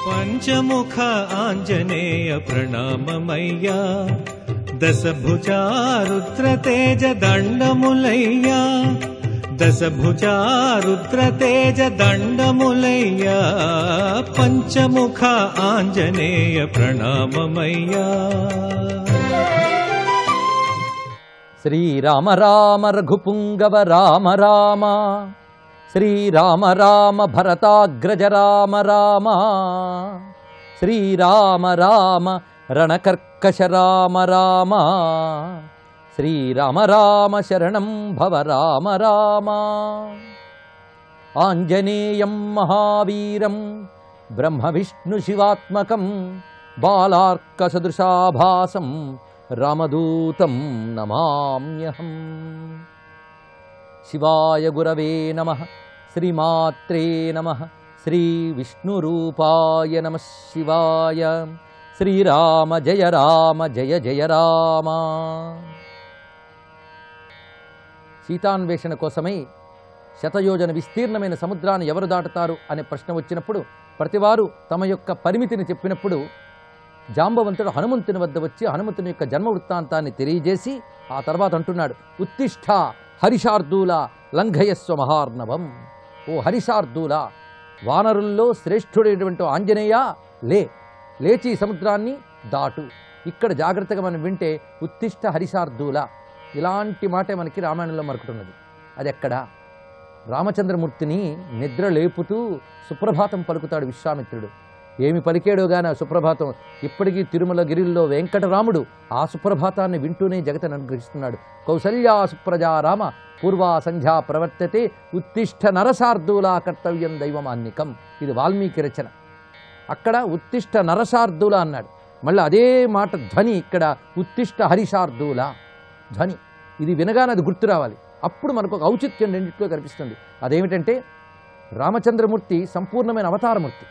పంచముఖ ఆంజనేయ ప్రణామమయ్యా, దశభుజా రుద్రతేజ దండములయ్యా, దశభుజా రుద్రతేజ దండములయ్యా, పంచముఖ ఆంజనేయ ప్రణామమయ్యా. శ్రీరామ రామ రఘుపుంగవ రామ రామ, శ్రీరామ రామ భరతాగ్రజ రామ రామ, శ్రీరామ రామ రణకర్కశ రామ రామ, శ్రీరామ రామ శరణం భవ రామ రామ. ఆంజనేయం మహావీరం బ్రహ్మ విష్ణు శివాత్మకం బాలార్క సదృశాభాసం రామదూతం నమామ్యహం. శివాయ గురవే నమః. శ్రీమాత్రే నమః. శ్రీ విష్ణురూపాయ నమః శివాయ. శ్రీరామ జయ రామ జయ జయ రామ. సీతాన్వేషణ కోసమై శతయోజన విస్తీర్ణమైన సముద్రాన్ని ఎవరు దాటుతారు అనే ప్రశ్న వచ్చినప్పుడు ప్రతివారు తమ యొక్క పరిమితిని చెప్పినప్పుడు జాంబవంతుడు హనుమంతుని వద్ద వచ్చి హనుమంతుని యొక్క జన్మ వృత్తాంతాన్ని తెలియజేసి ఆ తర్వాత అంటున్నాడు, ఉత్తిష్ఠ హరిశార్దూల లంఘయస్వ మహార్ణవం. ఓ హరిశార్దూల, వానరుల్లో శ్రేష్ఠుడైనటువంటి ఆంజనేయ, లేచి సముద్రాన్ని దాటు. ఇక్కడ జాగ్రత్తగా మనం వింటే ఉత్తిష్ఠ హరిశార్దూల ఇలాంటి మాటే మనకి రామాయణంలో మరుకుతున్నది. అది ఎక్కడ? రామచంద్రమూర్తిని నిద్ర లేపుతూ సుప్రభాతం పలుకుతాడు విశ్వామిత్రుడు. ఏమి పలికాడో గాన సుప్రభాతం ఇప్పటికీ తిరుమల గిరిల్లో వెంకటరాముడు ఆ సుప్రభాతాన్ని వింటూనే జగతను అనుగ్రహిస్తున్నాడు. కౌసల్యా సుప్రజా రామ పూర్వా సంధ్యా ప్రవర్తతే ఉత్తిష్ఠ నరశార్దూలా కర్తవ్యం దైవమాన్నికం. ఇది వాల్మీకి రచన. అక్కడ ఉత్తిష్ఠ నరశార్దూల అన్నాడు. మళ్ళీ అదే మాట ధ్వని ఇక్కడ ఉత్తిష్ఠ హరిశార్దూల ధ్వని. ఇది వినగానే అది గుర్తు రావాలి. అప్పుడు మనకు ఒక ఔచిత్యం రెండిట్లో కనిపిస్తుంది. అదేమిటంటే రామచంద్రమూర్తి సంపూర్ణమైన అవతారమూర్తి.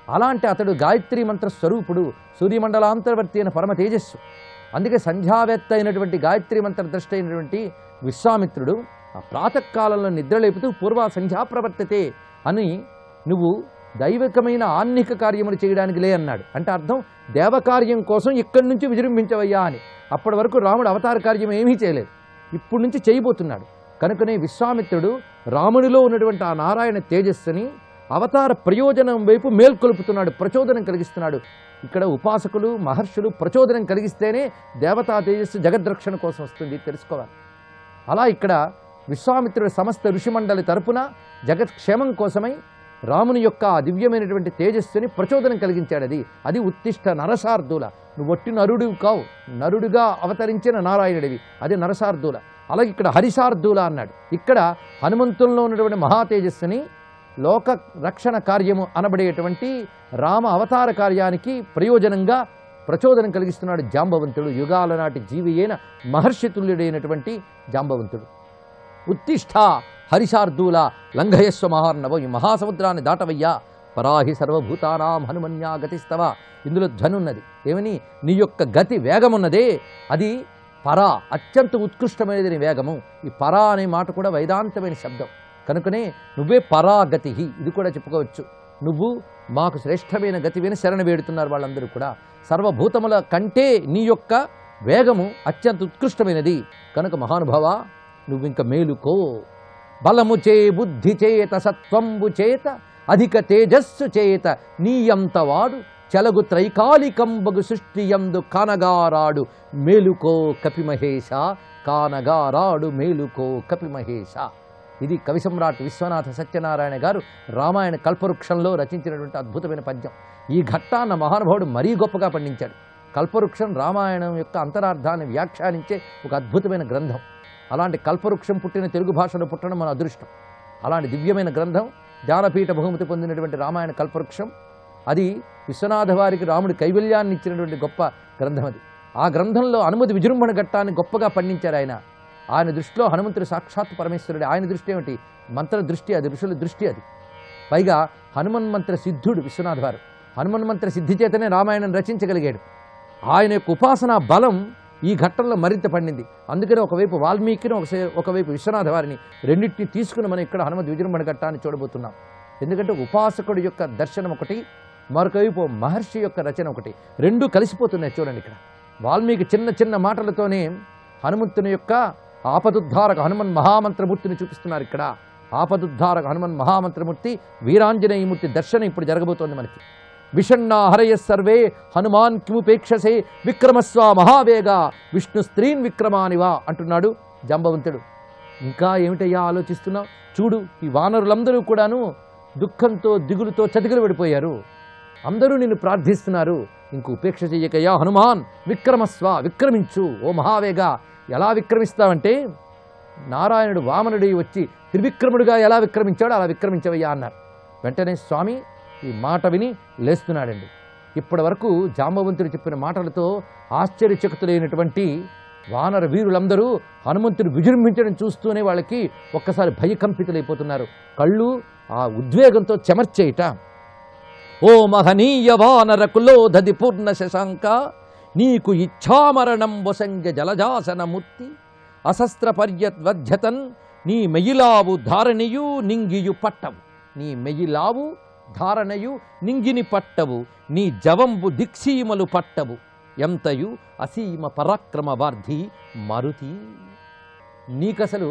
అలాంటి అతడు గాయత్రీ మంత్ర స్వరూపుడు, సూర్యమండలాంతర్వర్తి అయిన పరమ తేజస్సు. అందుకే సంధ్యావేత్త అయినటువంటి గాయత్రీ మంత్ర ద్రష్ట అయినటువంటి విశ్వామిత్రుడు ఆ ప్రాతకాలంలో నిద్రలేపుతూ పూర్వ సంధ్యా ప్రవర్తతే అని నువ్వు దైవికమైన ఆన్నిక కార్యములు చేయడానికి లే అన్నాడు. అంటే అర్థం దేవకార్యం కోసం ఇక్కడి నుంచి విజృంభించవయ్యా అని. అప్పటి వరకు రాముడు అవతార కార్యం ఏమీ చేయలేదు, ఇప్పుడు నుంచి చేయబోతున్నాడు. కనుకనే విశ్వామిత్రుడు రాముడిలో ఉన్నటువంటి ఆ నారాయణ తేజస్సుని అవతార ప్రయోజనం వైపు మేల్కొలుపుతున్నాడు, ప్రచోదనం కలిగిస్తున్నాడు. ఇక్కడ ఉపాసకులు మహర్షులు ప్రచోదనం కలిగిస్తేనే దేవతా తేజస్సు జగద్రక్షణ కోసం వస్తుంది, తెలుసుకోవాలి. అలా ఇక్కడ విశ్వామిత్రుడు సమస్త ఋషిమండలి తరపున జగత్క్షేమం కోసమై రాముని యొక్క దివ్యమైనటువంటి తేజస్సుని ప్రచోదనం కలిగించాడు. అది ఉత్తిష్ట నరశార్దూల. నువ్వు ఒట్టి నరుడివి కావు, నరుడిగా అవతరించిన నారాయణుడివి, అది నరశార్దూల. అలాగే ఇక్కడ హరిశార్దూల అన్నాడు. ఇక్కడ హనుమంతుల్లో ఉన్నటువంటి మహాతేజస్సుని లోక రక్షణ కార్యము అనబడేటువంటి రామ అవతార కార్యానికి ప్రయోజనంగా ప్రచోదనం కలిగిస్తున్నాడు జాంబవంతుడు. యుగాల నాటి జీవి అయిన మహర్షి తుల్యుడైనటువంటి జాంబవంతుడు. ఉత్తిష్ఠ హరిశార్దూల లంఘయస్వ మహార్ణవ. ఈ మహాసముద్రాన్ని దాటవయ్యా. పరాహి సర్వభూతానాం హనుమన్యా గతిస్తవ. ఇందులో ధ్వని ఉన్నది. ఏమని? నీ యొక్క గతి వేగమున్నదే అది పరా, అత్యంత ఉత్కృష్టమైనది నీ వేగము. ఈ పరా అనే మాట కూడా వేదాంతమైన శబ్దం. కనుకనే నువ్వే పరాగతి, ఇది కూడా చెప్పుకోవచ్చు. నువ్వు మాకు శ్రేష్టమైన గతివిని శరణ వేడుతున్నారు వాళ్ళందరూ కూడా. సర్వభూతముల కంటే నీ యొక్క వేగము అత్యంత ఉత్కృష్టమైనది. కనుక మహానుభావ నువ్వింక మేలుకో. బలము చే బుద్ధి చేత సత్వంబు చేత అధిక తేజస్సు చేత నీయంతవాడు చలగు త్రైకాలికంబగు సృష్టియందు కానగారాడు మేలుకో కపిమహేష. కానగారాడు మేలుకో కపిమహేష. ఇది కవి సమ్రాట్ విశ్వనాథ సత్యనారాయణ గారు రామాయణ కల్పవృక్షంలో రచించినటువంటి అద్భుతమైన పద్యం. ఈ ఘట్టాన్న మహానుభావుడు మరీ గొప్పగా పండించాడు. కల్పవృక్షం రామాయణం యొక్క అంతరార్థాన్ని వ్యాఖ్యానించే ఒక అద్భుతమైన గ్రంథం. అలాంటి కల్పవృక్షం పుట్టిన తెలుగు భాషలో పుట్టడం మన అదృష్టం. అలాంటి దివ్యమైన గ్రంథం జ్ఞానపీఠ బహుమతి పొందినటువంటి రామాయణ కల్పవృక్షం. అది విశ్వనాథ వారికి రాముడి కైవల్యాన్ని ఇచ్చినటువంటి గొప్ప గ్రంథం అది. ఆ గ్రంథంలో హనుమతి విజృంభణ ఘట్టాన్ని గొప్పగా పండించారు ఆయన. ఆయన దృష్టిలో హనుమంతుడు సాక్షాత్ పరమేశ్వరుడు. ఆయన దృష్టి ఏమిటి? మంత్ర దృష్టి అది, ఋషుల దృష్టి అది. పైగా హనుమన్మంత్ర సిద్ధుడు విశ్వనాథ వారు. హనుమన్మంత్ర సిద్ధి చేతనే రామాయణం రచించగలిగాడు. ఆయన యొక్క ఉపాసనా బలం ఈ ఘట్టంలో మరింత పండింది. అందుకనే ఒకవైపు వాల్మీకిని, ఒకవైపు విశ్వనాథ వారిని రెండింటిని తీసుకుని మనం ఇక్కడ హనుమత్ విజృంభణ ఘట్టాన్ని చూడబోతున్నాం. ఎందుకంటే ఉపాసకుడి యొక్క దర్శనం ఒకటి, మరొక వైపు మహర్షి యొక్క రచన ఒకటి. రెండు కలిసిపోతున్నాయి చూడండి. ఇక్కడ వాల్మీకి చిన్న చిన్న మాటలతోనే హనుమంతుని యొక్క ఆపదుద్ధారక హనుమన్ మహామంత్రమూర్తిని చూపిస్తున్నారు. ఇక్కడ ఆపదుద్ధారక హనుమన్ మహామంత్రమూర్తి వీరాంజనేయమూర్తి దర్శనం ఇప్పుడు జరగబోతోంది మనకి. విషణ్ణా హరయ సర్వే హనుమాన్ కిముపేక్షసే విక్రమస్వ మహావేగ విష్ణు స్త్రీన్ విక్రమానివా అంటున్నాడు జాంబవంతుడు. ఇంకా ఏమిటయ్యా ఆలోచిస్తున్నావు? చూడు, ఈ వానరులందరూ కూడాను దుఃఖంతో దిగులుతో చతికిలు పడిపోయారు. అందరూ నిన్ను ప్రార్థిస్తున్నారు. ఇంక ఉపేక్ష చెయ్యకయ్యా హనుమాన్ విక్రమస్వ, విక్రమించు ఓ మహావేగ. ఎలా విక్రమిస్తావంటే నారాయణుడు వామనుడి వచ్చి త్రివిక్రముడిగా ఎలా విక్రమించాడో అలా విక్రమించవయ్యా అన్నారు. వెంటనే స్వామి ఈ మాట విని లేస్తున్నాడండి. ఇప్పటి వరకు జాంబవంతుడు చెప్పిన మాటలతో ఆశ్చర్యచకితులైనటువంటి వానర వీరులందరూ హనుమంతుడు విజృంభించడం చూస్తూనే వాళ్ళకి ఒక్కసారి భయకంపితులైపోతున్నారు. కళ్ళు ఆ ఉద్వేగంతో చెమర్చేయట. ఓ మహనీయ వానర కులోధది పూర్ణ శశాంక నీకు ఇచ్ఛామరణం వసంజ జలజాసనమూర్తి అశస్త్ర పర్యద్వధ్యతన్ నీ మెయిలావు ధారణియు నింగియు పట్టవు. నీ మెయిలావు ధారణయు నింగిని పట్టవు. నీ జవంబు దిక్సీమలు పట్టవు. ఎంతయు అసీమ పరాక్రమ వార్ధి మారుతి. నీకసలు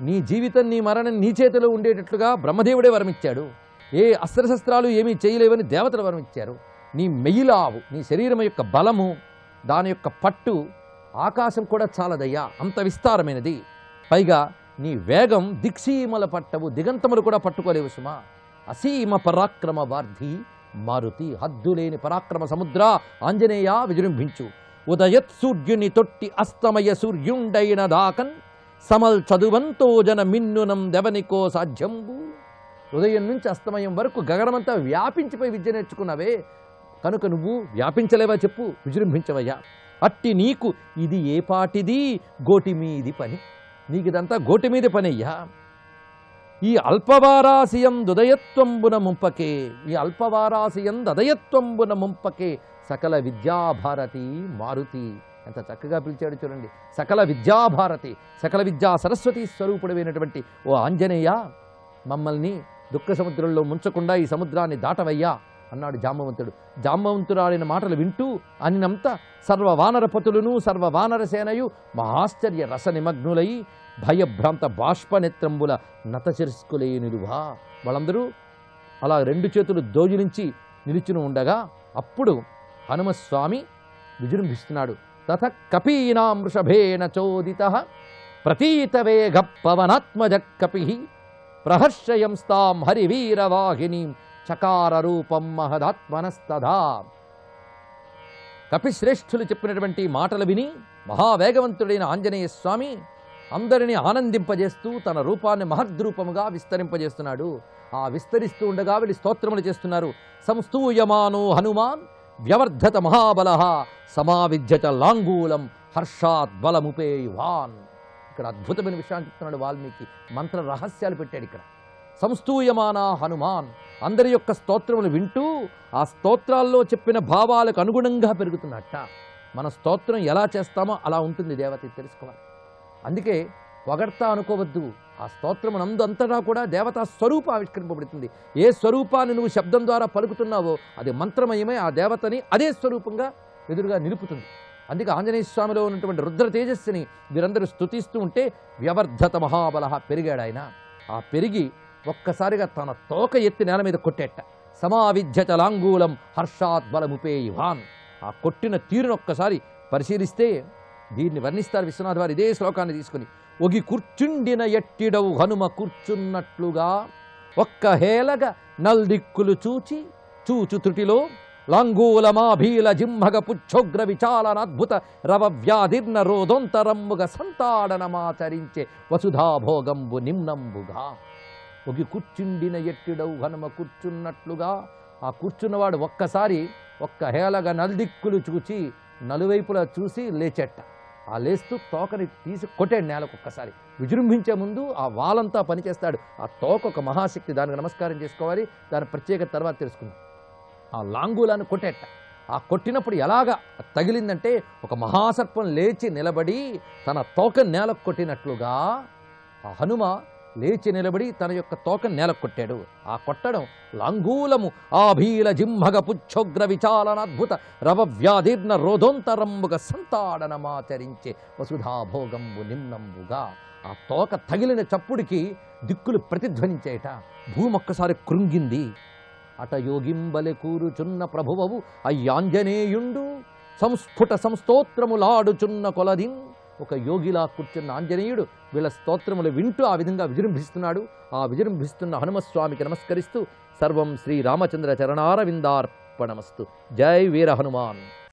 నీ జీవితం నీ మరణం నీ చేతిలో ఉండేటట్లుగా బ్రహ్మదేవుడే వరమిచ్చాడు. ఏ అస్త్రశస్త్రాలు ఏమీ చేయలేవని దేవతలు వరమిచ్చారు. నీ మెయిలావు, నీ శరీరం యొక్క బలము, దాని యొక్క పట్టు ఆకాశం కూడా చాలదయ్యా, అంత విస్తారమైనది. పైగా నీ వేగం దిక్సీమల పట్టవు, దిగంతములు కూడా పట్టుకోలేవు సుమా. అసీమ పరాక్రమ వార్ధి మారుతి. హద్దులేని పరాక్రమ సముద్ర ఆంజనేయ విజృంభించు. ఉదయత్ సూర్యుని తొట్టి అస్తమయ సూర్యుండైన దాకన్ సమల్ చదువంతో జన మిన్నునం దెవనికో సాధ్యంబు. ఉదయం నుంచి అస్తమయం వరకు గగనమంతా వ్యాపించిపోయి విద్య నేర్చుకున్నావే, కనుక నువ్వు వ్యాపించలేవా చెప్పు, విజృంభించవయ్యా. అట్టి నీకు ఇది ఏ పాటిది గోటి మీది పని. నీకు ఇదంతా గోటి మీది పనయ్యా. ఈ అల్పవారాశియం దుదయత్వంబున ముంపకే, ఈ అల్పవారాశియం దదయత్వంబున ముంపకే సకల విద్యాభారతి మారుతి. ఎంత చక్కగా పిలిచాడు చూడండి. సకల విద్యాభారతి, సకల విద్యా సరస్వతి స్వరూపుడమైనటువంటి ఓ ఆంజనేయ, మమ్మల్ని దుఃఖ సముద్రంలో ముంచకుండా ఈ సముద్రాన్ని దాటవయ్యా అన్నాడు జాంబవంతుడు. జాంబవంతురాలిన మాటలు వింటూ అనినంత సర్వ వానరపతులను సర్వ వానర సేనయు మహాశ్చర్య రస నిమగ్నులై భయభ్రాంత బాష్పనేత్రంబుల నతశిరస్కులై నిలువా. వాళ్ళందరూ అలా రెండు చేతులు దోజిలించి నిలుచుని ఉండగా అప్పుడు హనుమస్వామి విజృంభిస్తున్నాడు. తథ కపీనాం వృషభేన చోదితః ప్రతీతవేగ పవనాత్మజ కపిః ప్రహర్షయంస్తాం హరివీరవాహినీం చకార రూపం మహదాత్మనస్తదా. కపిశ్రేష్ఠులు చెప్పినటువంటి మాటలు విని మహావేగవంతుడైన ఆంజనేయ స్వామి అందరినీ ఆనందింపజేస్తూ తన రూపాన్ని మహద్రూపముగా విస్తరింపజేస్తున్నాడు. ఆ విస్తరిస్తూ ఉండగా వీళ్ళు స్తోత్రములు చేస్తున్నారు. సంస్తూయమానో హనుమాన్ వ్యవర్ధత మహాబల సమావిధ్యత లాంగూలం హర్షాత్ బలముపేయువాన్. ఇక్కడ అద్భుతమైన విషయాన్ని చెప్తున్నాడు వాల్మీకి. మంత్ర రహస్యాలు పెట్టాడు ఇక్కడ. సంస్తూయమాన హనుమాన్, అందరి యొక్క స్తోత్రములు వింటూ ఆ స్తోత్రాల్లో చెప్పిన భావాలకు అనుగుణంగా పెరుగుతున్నట్ట. మన స్తోత్రం ఎలా చేస్తామో అలా ఉంటుంది దేవత, తెలుసుకోవాలి. అందుకే పొగడ్తా అనుకోవద్దు. ఆ స్తోత్రమునందు అంతటా కూడా దేవతా స్వరూపం ఆవిష్కరింపబడుతుంది. ఏ స్వరూపాన్ని నువ్వు శబ్దం ద్వారా పలుకుతున్నావో అది మంత్రమయమై ఆ దేవతని అదే స్వరూపంగా ఎదురుగా నిలుపుతుంది. అందుకే ఆంజనేయ స్వామిలో ఉన్నటువంటి రుద్ర తేజస్సుని వీరందరూ స్తుతిస్తూ ఉంటే వ్యవర్ధత మహాబల పెరిగాడు ఆయన. ఆ పెరిగి ఒక్కసారిగా తన తోక ఎత్తి నేల మీద కొట్టేట. సమావిధ్యత లాంగూలం హర్షాత్ బలముపేయువాన్. ఆ కొట్టిన తీరును ఒక్కసారి పరిశీలిస్తే దీన్ని వర్ణిస్తారు విశ్వనాథ్ వారు ఇదే శ్లోకాన్ని తీసుకుని. ఒగి కూర్చుండిన ఎట్టిడవు హనుమ కూర్చున్నట్లుగా ఒక్క హేలగ నల్దిక్కులు చూచు త్రుటిలో లాంగూలమాభీల జింహగ పుచ్చోగ్ర విచాలనాద్భుత రవ వ్యాధిర్న రోదొంతరమ్ముగ సంతాడనమాచరించే వసుధాభోగంబు నిమ్నంబుగా. ఒగి కూర్చుండిన ఎట్టిడవు హనుమ కూర్చున్నట్లుగా ఆ కూర్చున్నవాడు ఒక్కసారి ఒక్క హేలగ నల్దిక్కులు చూచి నలువైపులా చూసి లేచెట్ట. ఆ లేస్తూ తోకని తీసి కొట్టాడు నేలకు. ఒక్కసారి విజృంభించే ముందు ఆ వాలంతా పనిచేస్తాడు. ఆ తోక ఒక మహాశక్తి, దానికి నమస్కారం చేసుకోవాలి. దాని ప్రత్యేకత తర్వాత తెలుసుకుందాం. ఆ లాంగూలాన్ని కొట్టేట. ఆ కొట్టినప్పుడు ఎలాగా తగిలిందంటే ఒక మహాసర్పం లేచి నిలబడి తన తోక నేలకు కొట్టినట్లుగా ఆ హనుమ లేచి నిలబడి తన యొక్క తోకను నేల కొట్టాడు. ఆ కొట్టడం లాంగూలము ఆభీల జింహగ పుచ్చోగ్ర విచాలనాద్భుత రవ వ్యాధీర్ణ రోధోంతరంబుగా సంతాడనమాచరించే వసుధాభోగంబు నిమ్నంబుగా. ఆ తోక తగిలిన చప్పుడికి దిక్కులు ప్రతిధ్వనించేట. భూమి ఒక్కసారి కృంగింది. అట యోగింబలె కూరుచున్న ప్రభువవు అయ్యాంజనేయుండు సంస్ఫుట సంస్తోత్రములాడుచున్న కొలదిన్. ఒక యోగిలా కూర్చున్న ఆంజనేయుడు వీళ్ళ స్తోత్రములు వింటూ ఆ విధంగా విజృంభిస్తున్నాడు. ఆ విజృంభిస్తున్న హనుమస్వామికి నమస్కరిస్తూ సర్వం శ్రీరామచంద్ర చరణారవిందార్పణమస్తు. జై వీర హనుమాన్.